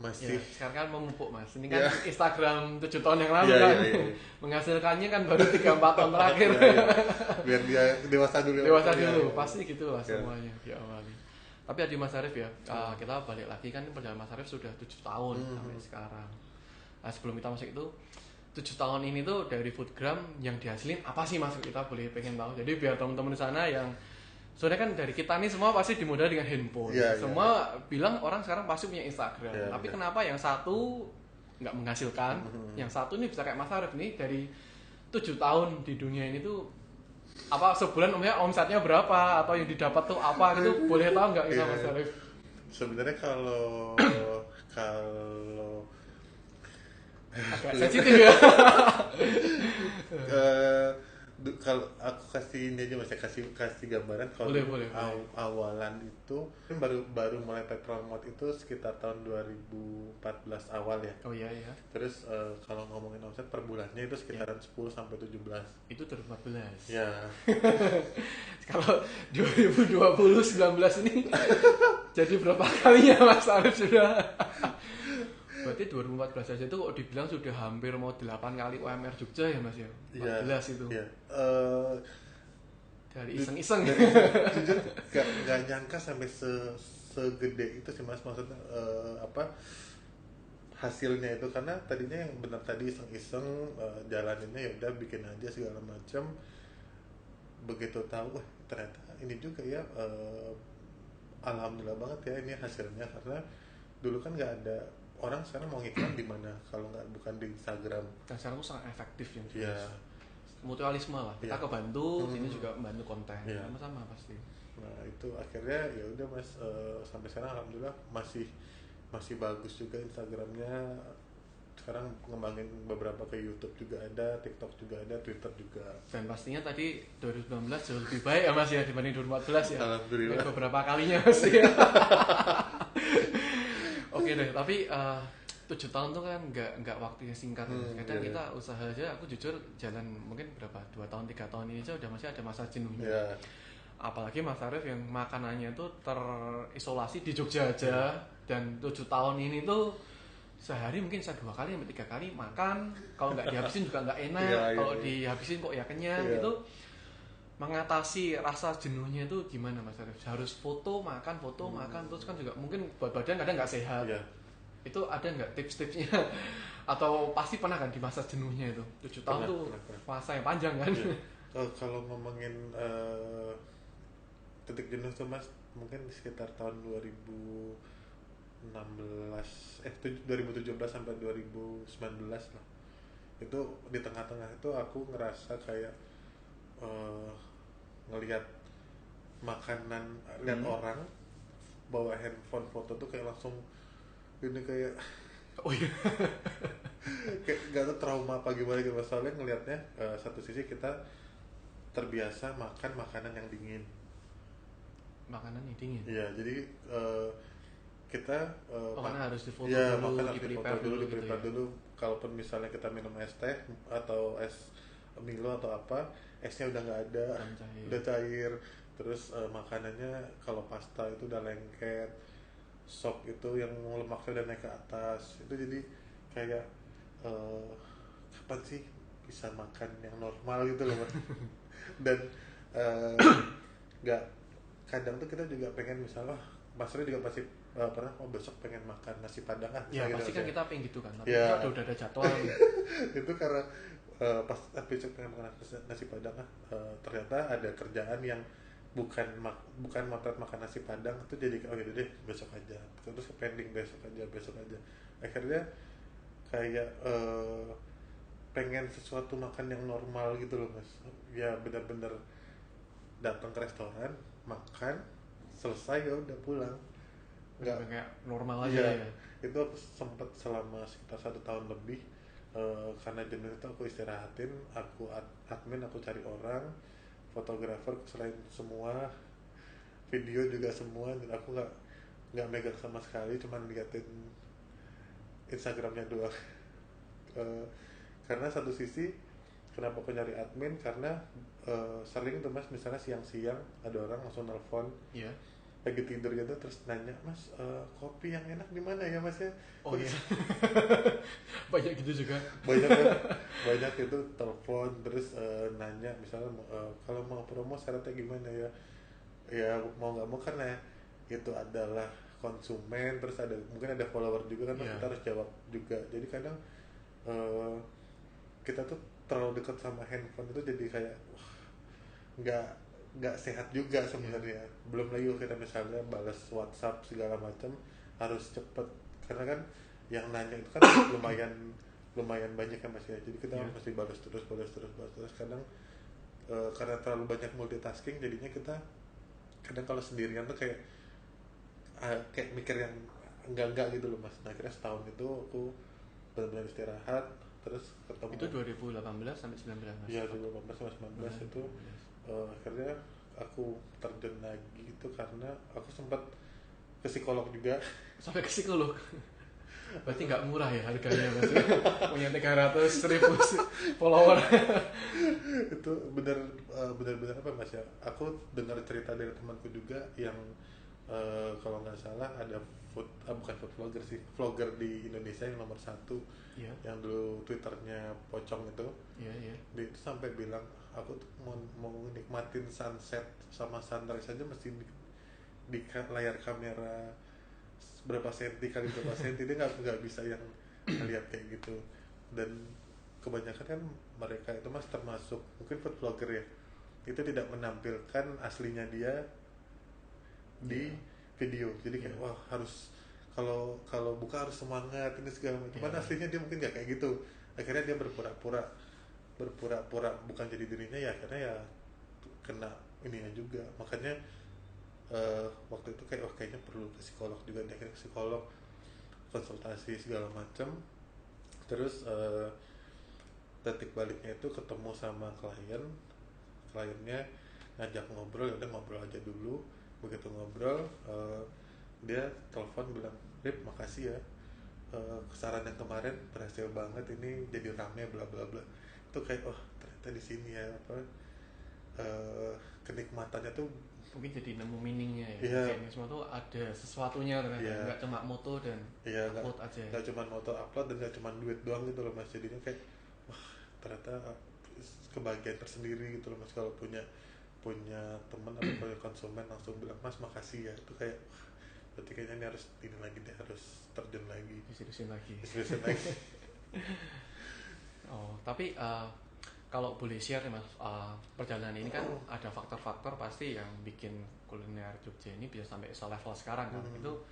Ya, masih sekarang kan memupuk mas. Ini kan Ya. Instagram 7 tahun yang lalu Iya, kan. iya. Menghasilkannya kan baru 3-4 tahun terakhir. Iya, iya. Biar dia dewasa dulu. Dewasa Iya, dulu, iya. pasti gitu lah Iya. semuanya di awalnya. Tapi Adi Mas Arif ya, kita balik lagi kan perjalanan Mas Arif sudah 7 tahun sampai sekarang. Nah, sebelum kita masuk itu 7 tahun ini tuh dari Foodgram yang dihasilin apa sih mas, kita boleh pengen tahu. Jadi biar teman-teman di sana yang soalnya kan dari kita nih semua pasti dimodali dengan handphone. Iya, Semua bilang orang sekarang pasti punya Instagram. Iya, Tapi iya. kenapa yang satu nggak menghasilkan, yang satu nih bisa kayak Mas Arif nih dari 7 tahun di dunia ini tuh apa sebulan omsetnya berapa atau yang didapat tuh apa gitu, boleh tahu nggak kita Iya. Mas Arif? Sebenarnya kalau Agak sensitif ya. kalau aku kasih ini aja mas, ya, kasih gambaran kalau Boleh. awalan itu kan baru mulai petrol mod itu sekitar tahun 2014 awal ya. Oh iya ya. Terus kalau ngomongin omset per bulannya itu sekitaran 10 sampai 17. Itu 2014. Ya. Kalau 2020 19 ini jadi berapa kalinya Mas Arif sudah? Berarti 2014 aja itu kok dibilang sudah hampir mau 8 kali UMR Jogja ya Mas ya? 14 itu. Iya. Dari iseng-iseng. Jujur gak nyangka sampai segede itu sih mas, maksudnya hasilnya itu, karena tadinya yang benar tadi iseng-iseng jalaninnya ya udah bikin aja segala macam, begitu tahu wah ternyata ini juga ya, alhamdulillah banget ya ini hasilnya, karena dulu kan nggak ada orang sekarang mau ngiklan di mana kalau nggak bukan di Instagram. Dan sekarang tuh sangat efektif ya. Iya. Mutualisme lah, kita Iya. kebantu, sini juga membantu konten, Iya. sama-sama pasti. Nah itu akhirnya ya udah mas, sampai sekarang alhamdulillah masih bagus juga Instagramnya. Sekarang ngembangin beberapa ke YouTube juga ada, TikTok juga ada, Twitter juga. Dan pastinya tadi 2019 jauh lebih baik ya mas ya dibanding 2014 ya. Alhamdulillah. Dan beberapa kalinya mas ya. Oke deh, tapi 7 tahun tuh kan nggak waktu yang singkat ya. Kadang iya. kita usaha aja, aku jujur jalan mungkin berapa 2 tahun 3 tahun ini aja udah masih ada masa jenuhnya. Ya. Apalagi Mas Arif yang makanannya tuh terisolasi di Jogja aja, dan 7 tahun ini tuh sehari mungkin bisa 2 kali sampai 3 kali makan. Kalau nggak dihabisin juga nggak enak. Iya, Kalau iya. dihabisin kok ya kenyang. Iya. Itu mengatasi rasa jenuhnya itu gimana Mas Arif? Harus foto makan terus kan juga mungkin buat badan kadang nggak sehat. Iya. Itu ada nggak tips-tipsnya? Atau pasti pernah kan di masa jenuhnya itu? 7 tahun tuh Pernah. masa yang panjang kan? Iya. Kalau ngomongin titik jenuh tuh mas, mungkin di sekitar tahun 2017 sampai 2019 lah. Itu di tengah-tengah itu aku ngerasa kayak ngelihat makanan, lihat orang bawa handphone foto tuh kayak langsung ini kayak Oh iya. kayak gak tau trauma apa gimana gitu. Soalnya ngelihatnya satu sisi kita terbiasa makan makanan yang dingin. Makanan yang dingin. Iya, jadi kita karena harus difoto ya, dulu, makan harus di-prepare difoto dulu, dulu di-prepare gitu ya. dulu. Kalaupun misalnya kita minum es teh atau es Milo atau apa, esnya udah nggak ada, udah cair. Terus makanannya kalau pasta itu udah lengket, sop itu yang lemaknya udah naik ke atas. Itu jadi kayak kapan sih bisa makan yang normal gitu loh Mas. Dan nggak, kadang tuh kita juga pengen misalnya Mas Ri juga pasti pernah besok pengen makan nasi padang Ya gitu, pasti kan ya. kita pengen gitu kan, tapi Ya. kita udah ada jadwal. Itu karena pas besok pengen makan nasi padang ternyata ada kerjaan yang bukan motret makan nasi padang, itu jadi oh gitu deh besok aja, terus pending besok aja. Akhirnya kayak pengen sesuatu makan yang normal gitu loh Mas, ya benar-benar datang ke restoran makan selesai ya udah pulang, Nggak kayak normal aja ya. ya. Itu aku sempet selama sekitar 1 tahun lebih, karena jenuh itu aku istirahatin, aku admin, aku cari orang fotografer, selain semua video juga semua, dan aku nggak megang sama sekali, cuman liatin Instagramnya doang. Karena satu sisi kenapa aku nyari admin, karena sering tuh Mas, misalnya siang-siang ada orang langsung nelfon Iya. lagi tidur gitu, terus nanya Mas, kopi yang enak di mana ya Mas ya? Oh iya. Banyak gitu juga. banyak itu telepon, terus nanya misalnya kalau mau promo syaratnya gimana ya, mau nggak mau karena itu adalah konsumen, terus mungkin ada follower juga kan, Yeah. kita harus jawab juga. Jadi kadang kita tuh terlalu dekat sama handphone itu jadi kayak wah, nggak sehat juga sebenarnya. Belum lagi kalau kita misalnya balas WhatsApp segala macam harus cepet, karena kan yang nanya itu kan lumayan banyak ya Mas ya, jadi kita mesti balas terus. Kadang karena terlalu banyak multitasking, jadinya kita kadang kalau sendirian tuh kayak mikir yang enggak gitu loh Mas. Nah akhirnya setahun itu aku benar-benar istirahat, terus ketemu Itu 2018 sampai 19 Mas. iya 2018 sampai 19 itu akhirnya aku terjun lagi itu karena aku sempat ke psikolog juga. Sampai ke psikolog. Berarti nggak murah ya harganya Mas. Punya 300.000 follower. Itu benar-benar apa Mas ya, aku dengar cerita dari temanku juga yang kalau nggak salah ada bukan food vlogger sih, vlogger di Indonesia yang nomor 1, yang dulu Twitternya Pocong itu. Dia itu sampai bilang aku tuh mau nikmatin sunset sama sunrise aja mesti di layar kamera berapa senti kali berapa senti, dia nggak bisa yang lihat kayak gitu. Dan kebanyakan kan mereka itu mas termasuk mungkin food vlogger ya, itu tidak menampilkan aslinya dia di video. Jadi kayak wah harus kalau buka harus semangat ini segala macam. Cuman aslinya dia mungkin nggak kayak gitu. Akhirnya dia berpura-pura bukan jadi dirinya ya, karena ya kena ininya juga. Makanya waktu itu kayak kayaknya perlu ke psikolog juga deh, ke psikolog, konsultasi segala macam. Terus detik baliknya itu ketemu sama kliennya ngajak ngobrol, ya udah ngobrol aja dulu. Begitu ngobrol dia telepon bilang, "Rip, makasih ya, saran yang kemarin berhasil banget, ini jadi rame bla bla bla." Itu kayak ternyata di sini ya kenikmatannya tuh mungkin jadi nemu meaningnya ya. Iya. Kayak ini semua tuh ada sesuatunya ternyata, Iya. nggak cuma moto dan upload aja. Nggak cuma moto upload dan nggak cuma duit doang gitu loh mas. Jadinya kayak wah ternyata kebahagiaan tersendiri gitu loh mas, kalau punya teman atau punya konsumen langsung bilang, "Mas makasih ya." Itu kayak wah, berarti kayaknya ini harus ini lagi deh, harus terjun lagi, Diseriusin lagi. Tapi kalau boleh share nih mas, perjalanan ini kan ada faktor-faktor pasti yang bikin kuliner Jogja ini bisa sampai selevel sekarang kan. Itu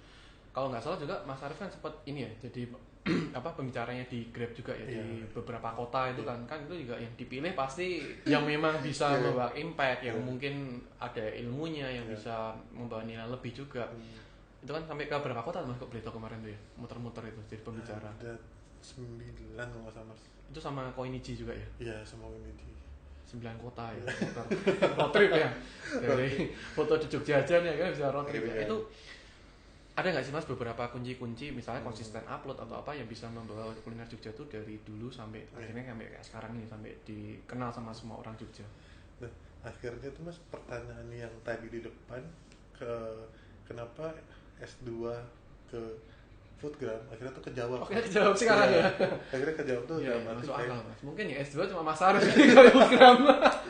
kalau nggak salah juga Mas Arif kan sempat ini ya, jadi pembicaranya di Grab juga ya, di beberapa kota itu kan itu juga yang dipilih pasti yang memang bisa membawa impact, yang mungkin ada ilmunya, yang bisa membawa nilai lebih juga. Itu kan sampai ke berapa kota mas kok Bleto kemarin tuh ya, muter-muter itu jadi pembicara. Ada 9 kalau nggak salah mas. Itu sama Koiniji juga ya? Iya sama Koiniji. 9 kota ya, road trip ya. Dari foto di Jogja aja nih kan bisa road trip ya. Itu ada nggak sih mas beberapa kunci-kunci misalnya konsisten upload atau apa yang bisa membawa kuliner Jogja tuh dari dulu sampai akhirnya sampai kayak sekarang ini, sampai dikenal sama semua orang Jogja? Nah akhirnya tuh mas, pertanyaan yang tadi di depan kenapa S2 ke Foodgram akhirnya tuh kejawab. Oke, kejawab sekarang ya. Akhirnya kejawab tuh ya, dalam arti masuk kayak akal mas. Mungkin ya S2 cuma Mas Arif kalau Foodgram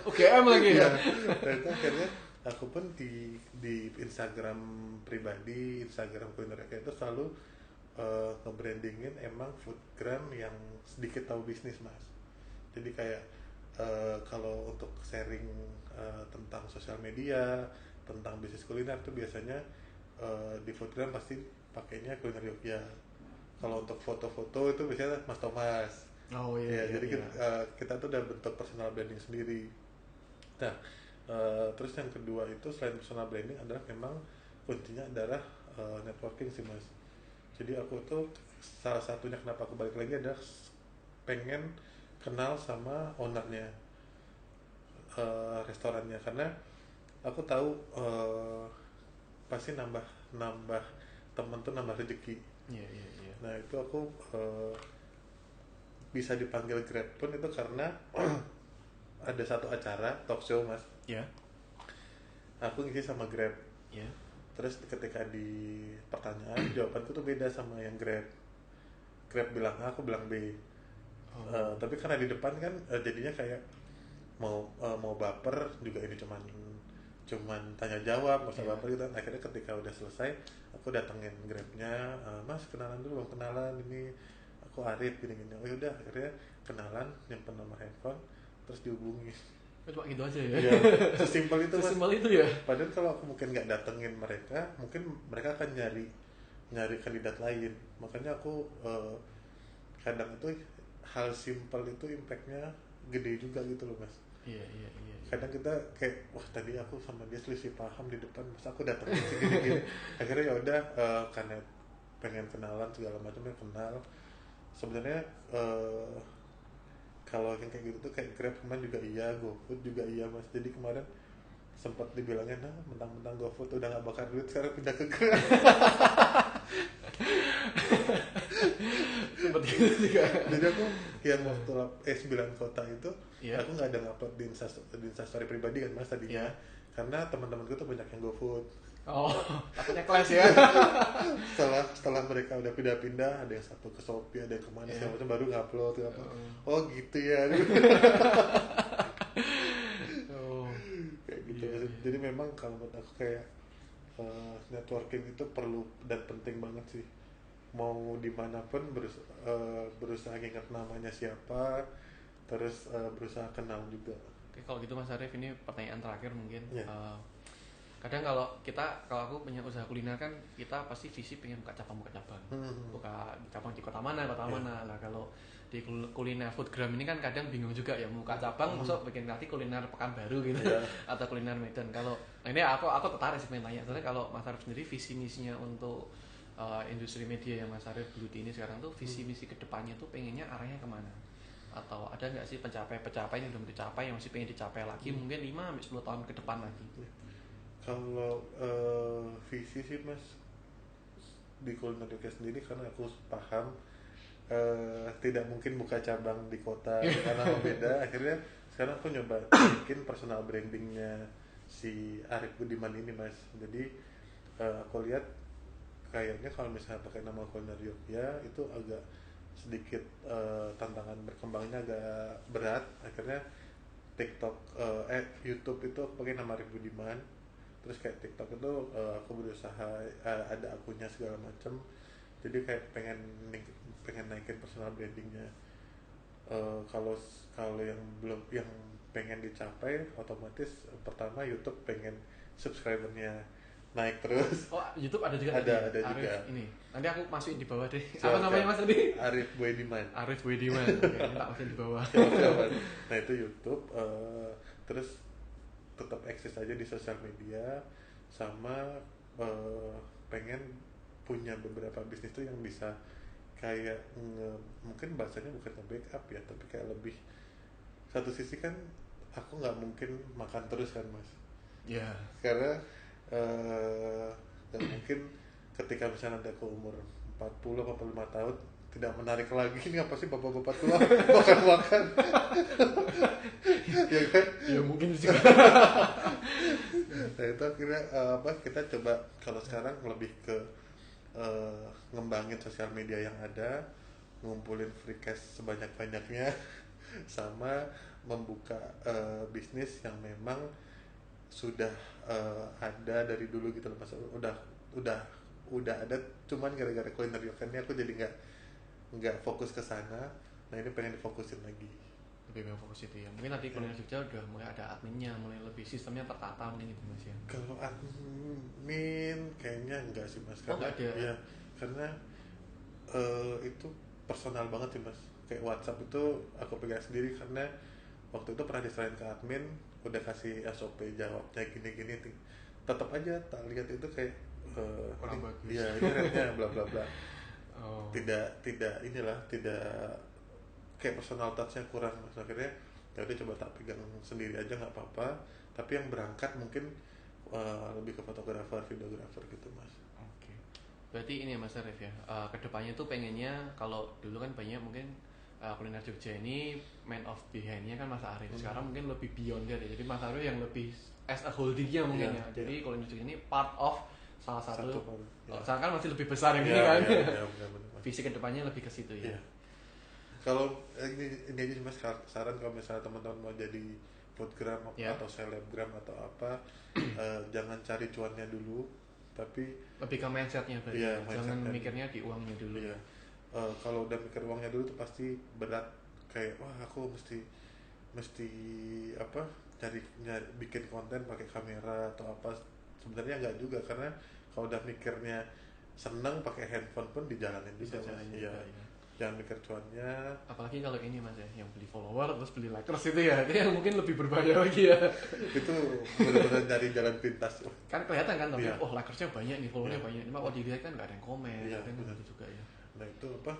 UGM lagi ya. Dan itu akhirnya aku pun di Instagram pribadi, Instagram kuliner kayak itu selalu nge-brandingin emang Foodgram yang sedikit tahu bisnis mas. Jadi kayak kalau untuk sharing tentang sosial media, tentang bisnis kuliner tuh biasanya di Foodgram pasti pakainya kuliner Jogja. Kalau untuk foto-foto itu biasanya Mas Thomas. Oh iya. Jadi kita tuh udah bentuk personal branding sendiri. Nah, terus yang kedua itu selain personal branding adalah memang kuncinya adalah networking sih mas. Jadi aku tuh salah satunya kenapa aku balik lagi adalah pengen kenal sama ownernya restorannya, karena aku tahu pasti nambah temen tuh nambah rezeki. Iya. Nah itu aku bisa dipanggil Grab pun itu karena ada satu acara talk show mas. Iya. Aku ngisi sama Grab. Iya. Terus ketika di pertanyaan jawabanku tuh beda sama yang Grab. Grab bilang A, aku bilang B. Tapi karena di depan kan jadinya kayak mau baper juga, ini cuman tanya jawab, nggak usah baper gitu. Akhirnya ketika udah selesai aku datengin Grabnya, "Mas kenalan dulu, belum kenalan, ini aku Arif gini-gini." Oh yaudah, akhirnya kenalan, nyimpen nomor handphone, terus dihubungi. Cuma gitu aja ya. Iya, sesimpel itu mas. Sesimpel itu ya. Padahal kalau aku mungkin nggak datengin mereka, mungkin mereka akan nyari kandidat lain. Makanya aku kadang itu hal simpel itu impactnya gede juga gitu loh mas. Iya. Kadang kita kayak wah tadi aku sama dia selisih paham di depan, masa aku datang gini. Akhirnya ya udah karena pengen kenalan segala macamnya kenal. Sebenarnya kalau yang kayak gitu tuh kayak Grab kemarin juga iya, GoFood juga iya mas. Jadi kemarin sempat dibilangnya mentang-mentang GoFood udah nggak bakar duit, sekarang pindah ke Grab. Seperti itu juga. Jadi aku yang waktu 9 kota itu aku nggak ada ngupload di Instastory pribadi kan mas tadinya, karena teman-temanku tuh banyak yang GoFood. Oh, takutnya kelas ya. setelah mereka udah pindah-pindah, ada yang satu ke Shopee, ada yang kemana segala macam, baru ngupload. Oh gitu ya. Kayak gitu. Jadi memang kalau menurut aku kayak networking itu perlu dan penting banget sih. mau dimanapun berusaha ingat namanya siapa, terus berusaha kenal juga. Oke, kalau gitu Mas Arif, ini pertanyaan terakhir mungkin. Yeah. Kadang kalau aku punya usaha kuliner kan, kita pasti visi pengen buka cabang buka cabang di kota mana mana lah. Kalau di kuliner foodgram ini kan kadang bingung juga ya, mau buka cabang masuk bikin nanti kuliner Pekanbaru gitu atau kuliner Medan. Kalau nah ini aku tertarik sih pengen tanya, soalnya kalau Mas Arif sendiri visi misinya untuk industri media yang Mas Arif geluti ini sekarang tuh, visi misi kedepannya tuh pengennya arahnya kemana? Atau ada nggak sih pencapaian yang belum dicapai yang masih pengen dicapai lagi mungkin 5-10 tahun ke depan lagi? Kalau visi sih Mas, di kuliner Jogja sendiri, karena aku paham tidak mungkin buka cabang di kota karena beda. Akhirnya sekarang aku nyoba bikin personal brandingnya si Arif Budiman ini Mas. Jadi aku lihat kayaknya kalau misalnya pakai nama kuliner Jogja itu agak sedikit tantangan berkembangnya agak berat. Akhirnya TikTok, YouTube itu aku pakai nama Arif Budiman. Terus kayak TikTok itu aku berusaha ada akunnya segala macam. Jadi kayak pengen naikin personal brandingnya. Kalau yang pengen dicapai, otomatis pertama YouTube pengen subscribernya naik terus. Oh, YouTube ada juga. Ada Arif juga. Ini nanti aku masukin di bawah deh. Siap, Apa namanya Mas tadi? Arif Budiman. Arif Budiman. Oke, tak masukin di bawah. Nah itu YouTube. Terus tetap eksis aja di sosial media, sama pengen punya beberapa bisnis tuh yang bisa kayak mungkin bahasanya bukan nge-backup ya, tapi kayak lebih, satu sisi kan aku nggak mungkin makan terus kan Mas. Iya. Karena dan mungkin ketika misalnya nanti aku umur 40 atau 45 tahun tidak menarik lagi, ini apa sih bapak-bapak tua makan-makan. Ya kan? Ya mungkin juga. Nah itu akhirnya kita coba kalau sekarang lebih ke ngembangin sosial media yang ada, ngumpulin free cash sebanyak-banyaknya, sama membuka bisnis yang memang sudah ada dari dulu gitu loh Mas. Udah ada, cuman gara-gara kuliner Jogja ini aku jadi nggak fokus ke sana. Nah ini pengen difokusin lagi. Lebih fokus itu ya. Mungkin nanti kuliner Jogja udah mulai ada adminnya, mulai lebih sistemnya tertata mungkin gitu Mas ya. Kalau admin kayaknya enggak sih Mas. Karena, ada. Ya, karena itu personal banget sih Mas. Kayak WhatsApp itu aku pegang sendiri, karena waktu itu pernah diserahin ke admin, udah kasih SOP jawabnya gini-gini, tetap aja tak lihat itu kayak kurang bagus. Iya, ini rate-nya bla bla bla. Oh. Tidak kayak personal touch-nya kurang Mas. Akhirnya ya udah coba tak pegang sendiri aja, nggak apa-apa. Tapi yang berangkat mungkin lebih ke fotografer, videografer gitu Mas. Oke. Berarti ini ya Mas Arif ya. Kedepannya tuh pengennya, kalau dulu kan banyak mungkin kuliner Jogja ini man of behind-nya kan Mas Arif. Sekarang mungkin lebih beyond that ya. Jadi Mas Arif yang lebih as a holding-nya mungkin ya. Jadi kuliner Jogja ini part of salah satu. Sekarang kan masih lebih besar yang ini kan. Benar. Visi kedepannya lebih ke situ ya. Kalau ini aja cuma saran, kalau misalnya teman-teman mau jadi foodgram atau selebgram atau apa, jangan cari cuannya dulu, tapi lebih ke mindsetnya berarti. Jangan mikirnya di uangnya dulu. Iya. Kalau udah mikir uangnya dulu tuh pasti berat, kayak wah aku mesti apa nyari bikin konten pakai kamera atau apa. Sebenarnya enggak juga, karena kalau udah mikirnya seneng pakai handphone pun dijalanin bisa. Iya. Jangan mikir cuannya. Apalagi kalau ini Mas ya, yang beli follower terus beli likers itu ya, itu yang mungkin lebih berbahaya lagi ya. Itu benar-benar dari jalan pintas. Kan kelihatan kan, tapi likersnya banyak nih, followernya banyak. Cuma kalau dilihat kan nggak ada yang komen, Iya, kan gitu juga ya. Nah itu apa?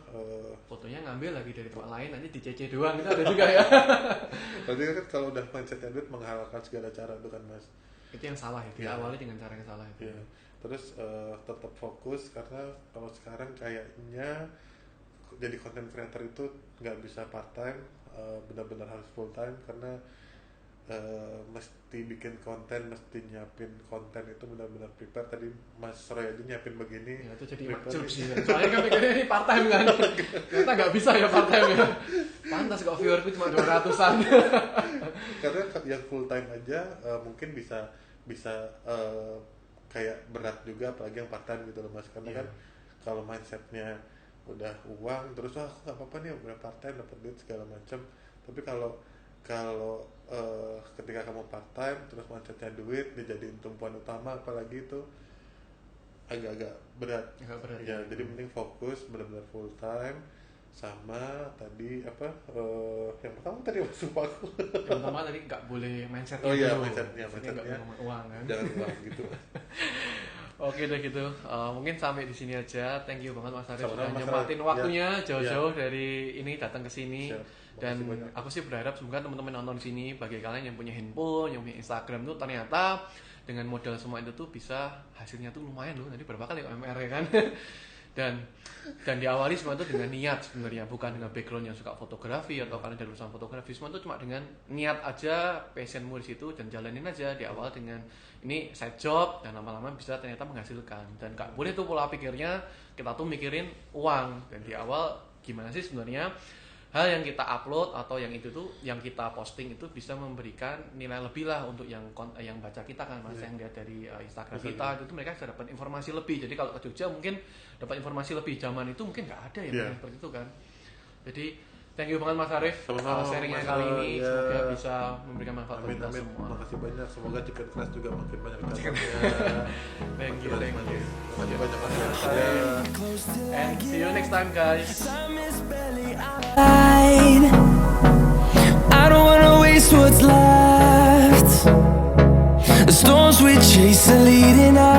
Fotonya ngambil lagi dari tempat lain, nanti di-CC doang, itu ada juga ya. Berarti kan kalau udah mindsetnya duit, menghalalkan segala cara itu kan Mas. Itu yang salah itu, awalnya dengan cara yang salah itu. Iya. Terus tetap fokus, karena kalau sekarang kayaknya jadi content creator itu nggak bisa part time, benar-benar harus full time, karena mesti bikin konten, mesti nyiapin konten itu benar-benar prepare. Tadi Mas Roy aja nyiapin begini. Ya, itu jadi makjub sih. Soalnya kan pikirnya ini part time kan. Ternyata nggak bisa ya part time ya. Pantas kok viewerku cuma 200-an. Karena yang full time aja mungkin bisa kayak berat juga, apalagi yang part time gitu loh Mas. Karena kan Kalau mindsetnya udah uang terus aku nggak apa-apa nih udah part time dapat duit segala macam, tapi kalau ketika kamu part time terus mindsetnya duit dijadiin tumpuan utama apalagi itu agak-agak berat. Ya jadi mending fokus benar-benar full time. Sama tadi yang pertama tadi lupa aku. Yang pertama tadi nggak boleh mindsetnya. Oh iya, dulu. mindsetnya nggak ngomong uang kan. Jangan uang gitu. Oke deh gitu. Mungkin sampai di sini aja. Thank you banget Mas Arif Sama-sama, sudah Mas nyempatin Arif. waktunya Ya. jauh-jauh dari ini datang ke sini. Siap. Dan Makasih banyak. aku sih berharap semoga teman-teman nonton sini bagi kalian yang punya handphone, yang punya Instagram tuh ternyata dengan modal semua itu tuh bisa hasilnya tuh lumayan loh. Nanti berapa kali UMR ya kan? dan diawali semua itu dengan niat sebenarnya, bukan dengan background yang suka fotografi atau kalian dari urusan fotografi. Semua itu cuma dengan niat aja, passionmu di situ dan jalanin aja di awal dengan ini side job dan lama-lama bisa ternyata menghasilkan. Dan gak boleh tuh pola pikirnya kita tuh mikirin uang, dan di awal gimana sih sebenarnya hal yang kita upload atau yang itu tuh yang kita posting itu bisa memberikan nilai lebih lah untuk yang baca kita kan Mas, yang lihat dari Instagram kita itu mereka bisa dapat informasi lebih. Jadi kalau ke Jogja mungkin dapat informasi lebih, zaman itu mungkin nggak ada ya seperti itu kan. Jadi thank you banget Mas Arif sharingnya kali ini, semoga bisa memberikan manfaat untuk kita semua. Makasih banyak, semoga Chicken Class juga makin banyak cabangnya. Thank you. Makasih banyak Mas Arif. And see you next time guys. I don't wanna waste what's left. The storms we chase are leading us.